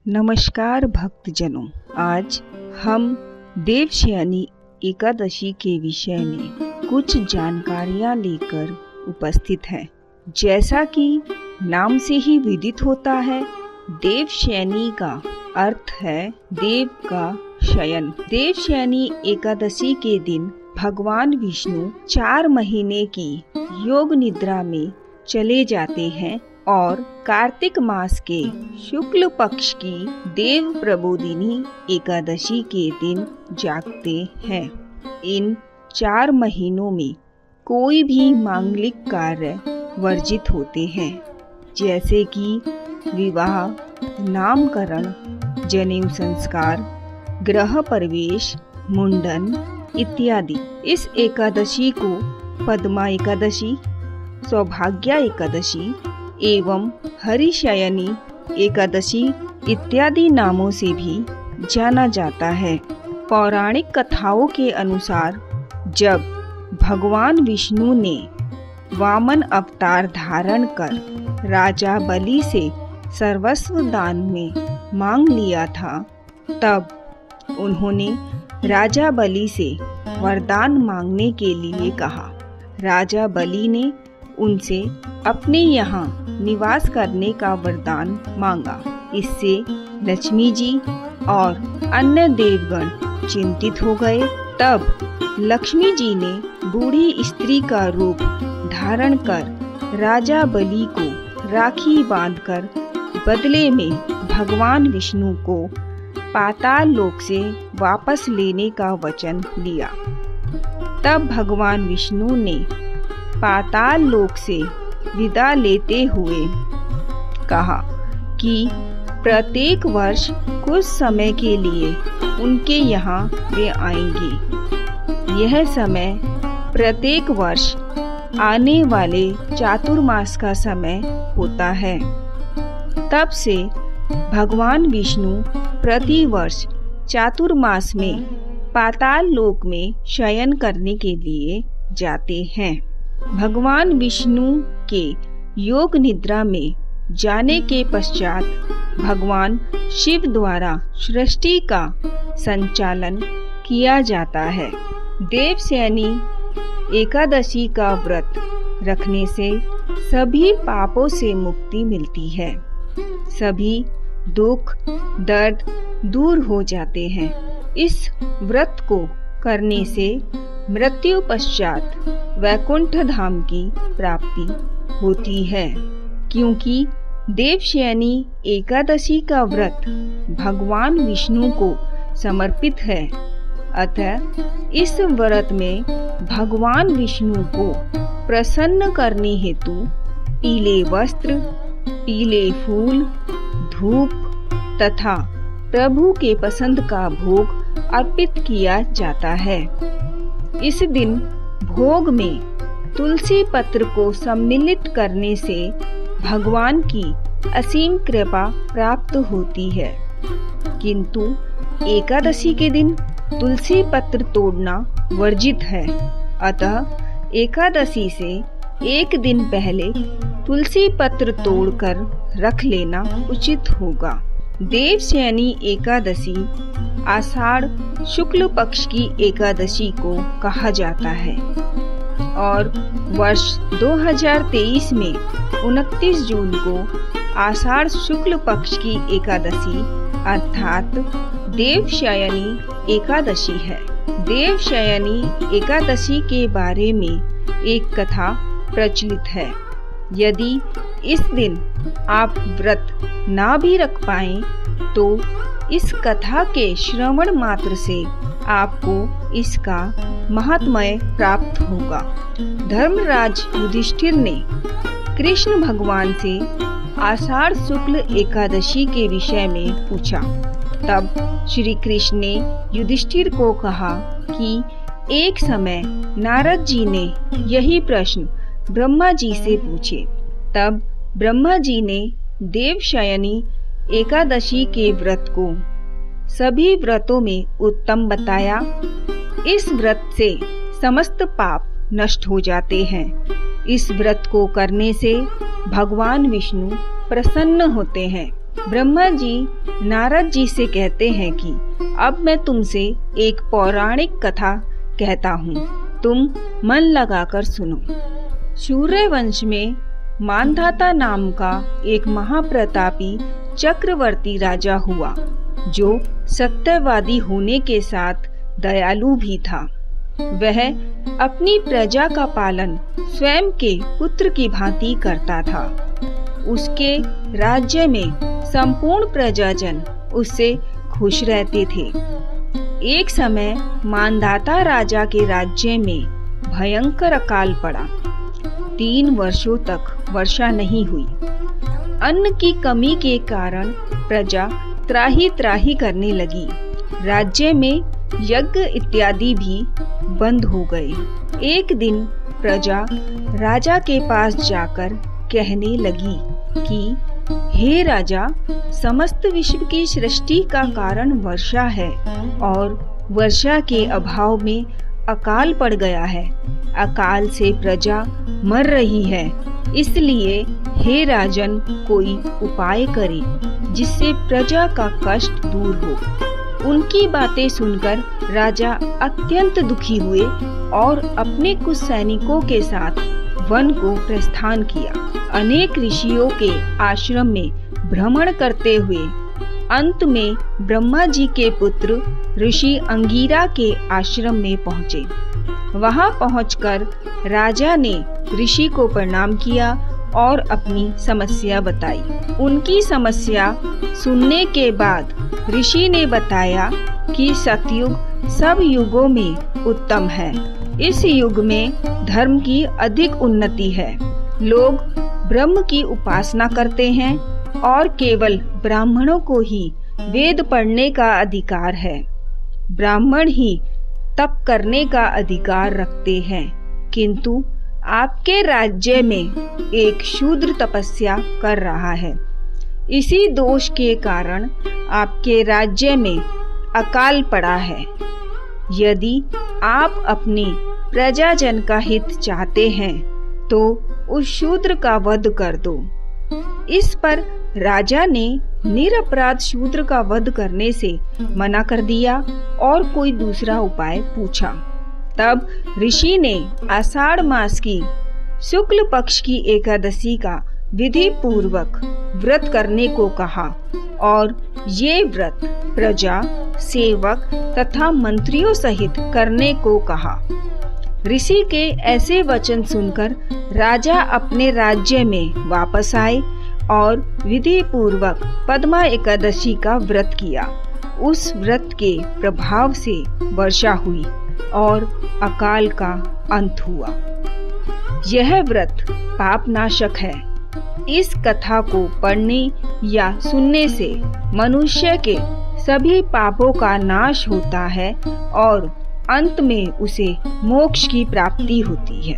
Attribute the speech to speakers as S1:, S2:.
S1: नमस्कार भक्तजनों, आज हम देवशयनी एकादशी के विषय में कुछ जानकारियां लेकर उपस्थित हैं। जैसा कि नाम से ही विदित होता है, देवशयनी का अर्थ है देव का शयन। देवशयनी एकादशी के दिन भगवान विष्णु 4 महीने की योग निद्रा में चले जाते हैं और कार्तिक मास के शुक्ल पक्ष की देव प्रबोधिनी एकादशी के दिन जागते हैं। इन 4 महीनों में कोई भी मांगलिक कार्य वर्जित होते हैं, जैसे कि विवाह, नामकरण, जनेऊ संस्कार, गृह प्रवेश, मुंडन इत्यादि। इस एकादशी को पद्मा एकादशी, सौभाग्या एकादशी एवं हरिशयनी एकादशी इत्यादि नामों से भी जाना जाता है। पौराणिक कथाओं के अनुसार जब भगवान विष्णु ने वामन अवतार धारण कर राजा बलि से सर्वस्व दान में मांग लिया था, तब उन्होंने राजा बलि से वरदान मांगने के लिए कहा। राजा बलि ने उनसे अपने यहाँ निवास करने का वरदान मांगा। इससे लक्ष्मी जी और अन्य देवगण चिंतित हो गए। तब लक्ष्मी जी ने बूढ़ी स्त्री का रूप धारण कर राजा बलि को राखी बांधकर बदले में भगवान विष्णु को पाताल लोक से वापस लेने का वचन लिया। तब भगवान विष्णु ने पाताल लोक से विदा लेते हुए कहा कि प्रत्येक वर्ष कुछ समय के लिए उनके यहाँ वे आएंगे। यह समय प्रत्येक वर्ष आने वाले चातुर्मास का समय होता है। तब से भगवान विष्णु प्रति वर्ष चातुर्मास में पाताल लोक में शयन करने के लिए जाते हैं। भगवान विष्णु के योग निद्रा में जाने के पश्चात भगवान शिव द्वारा सृष्टि का संचालन किया जाता है। देवशयनी एकादशी का व्रत रखने से सभी पापों से मुक्ति मिलती है। सभी दुख दर्द दूर हो जाते हैं। इस व्रत को करने से मृत्यु पश्चात वैकुंठ धाम की प्राप्ति होती है। क्योंकि देवशयनी एकादशी का व्रत भगवान विष्णु को समर्पित है, अतः इस व्रत में भगवान विष्णु को प्रसन्न करने हेतु पीले वस्त्र, पीले फूल, धूप तथा प्रभु के पसंद का भोग अर्पित किया जाता है। इस दिन भोग में तुलसी पत्र को सम्मिलित करने से भगवान की असीम कृपा प्राप्त होती है। किंतु एकादशी के दिन तुलसी पत्र तोड़ना वर्जित है, अतः एकादशी से एक दिन पहले तुलसी पत्र तोड़कर रख लेना उचित होगा। देवशयनी एकादशी आषाढ़ शुक्ल पक्ष की एकादशी को कहा जाता है और वर्ष 2023 में 29 जून को आषाढ़ शुक्ल पक्ष की एकादशी अर्थात देवशयनी एकादशी है। देवशयनी एकादशी के बारे में एक कथा प्रचलित है। यदि इस दिन आप व्रत ना भी रख पाएं, तो इस कथा के श्रवण मात्र से आपको इसका महात्म्य प्राप्त होगा। धर्मराज युधिष्ठिर ने कृष्ण भगवान से आषाढ़ शुक्ल एकादशी के विषय में पूछा। तब श्री कृष्ण ने युधिष्ठिर को कहा कि एक समय नारद जी ने यही प्रश्न ब्रह्मा जी से पूछे। तब ब्रह्मा जी ने देवशयनी एकादशी के व्रत को सभी व्रतों में उत्तम बताया। इस व्रत से समस्त पाप नष्ट हो जाते हैं। इस व्रत को करने से भगवान विष्णु प्रसन्न होते हैं। ब्रह्मा जी नारद जी से कहते हैं कि अब मैं तुमसे एक पौराणिक कथा कहता हूँ, तुम मन लगाकर सुनो। सूर्यवंश में मानधाता नाम का एक महाप्रतापी चक्रवर्ती राजा हुआ, जो सत्यवादी होने के साथ दयालु भी था। वह अपनी प्रजा का पालन स्वयं के पुत्र की भांति करता था। उसके राज्य में संपूर्ण प्रजाजन उससे खुश रहते थे। एक समय मानधाता राजा के राज्य में भयंकर अकाल पड़ा। 3 वर्षों तक वर्षा नहीं हुई। अन्न की कमी के कारण प्रजा त्राही त्राही करने लगी। राज्य में यज्ञ इत्यादि भी बंद हो गए। एक दिन प्रजा राजा के पास जाकर कहने लगी कि हे राजा, समस्त विश्व की सृष्टि का कारण वर्षा है और वर्षा के अभाव में अकाल पड़ गया है। अकाल से प्रजा मर रही है, इसलिए हे राजन, कोई उपाय करे जिससे प्रजा का कष्ट दूर हो। उनकी बातें सुनकर राजा अत्यंत दुखी हुए और अपने कुछ सैनिकों के साथ वन को प्रस्थान किया। अनेक ऋषियों के आश्रम में भ्रमण करते हुए अंत में ब्रह्मा जी के पुत्र ऋषि अंगिरा के आश्रम में पहुँचे। वहां पहुंचकर राजा ने ऋषि को प्रणाम किया और अपनी समस्या बताई। उनकी समस्या सुनने के बाद ऋषि ने बताया कि सतयुग सब युगों में उत्तम है। इस युग में धर्म की अधिक उन्नति है। लोग ब्रह्म की उपासना करते हैं और केवल ब्राह्मणों को ही वेद पढ़ने का अधिकार है। ब्राह्मण ही तप करने का अधिकार रखते हैं, किंतु आपके राज्य में एक शूद्र तपस्या कर रहा है। इसी दोष के कारण आपके राज्य में अकाल पड़ा है। यदि आप अपने प्रजाजन का हित चाहते हैं तो उस शूद्र का वध कर दो। इस पर राजा ने निरपराध शूद्र का वध करने से मना कर दिया और कोई दूसरा उपाय पूछा। तब ऋषि ने आषाढ़ मास की शुक्ल पक्ष की एकादशी का विधि पूर्वक व्रत करने को कहा और ये व्रत प्रजा, सेवक तथा मंत्रियों सहित करने को कहा। ऋषि के ऐसे वचन सुनकर राजा अपने राज्य में वापस आए और विधि पूर्वक पद्मा एकादशी का व्रत किया। उस व्रत के प्रभाव से वर्षा हुई और अकाल का अंत हुआ। यह व्रत पापनाशक है। इस कथा को पढ़ने या सुनने से मनुष्य के सभी पापों का नाश होता है और अंत में उसे मोक्ष की प्राप्ति होती है।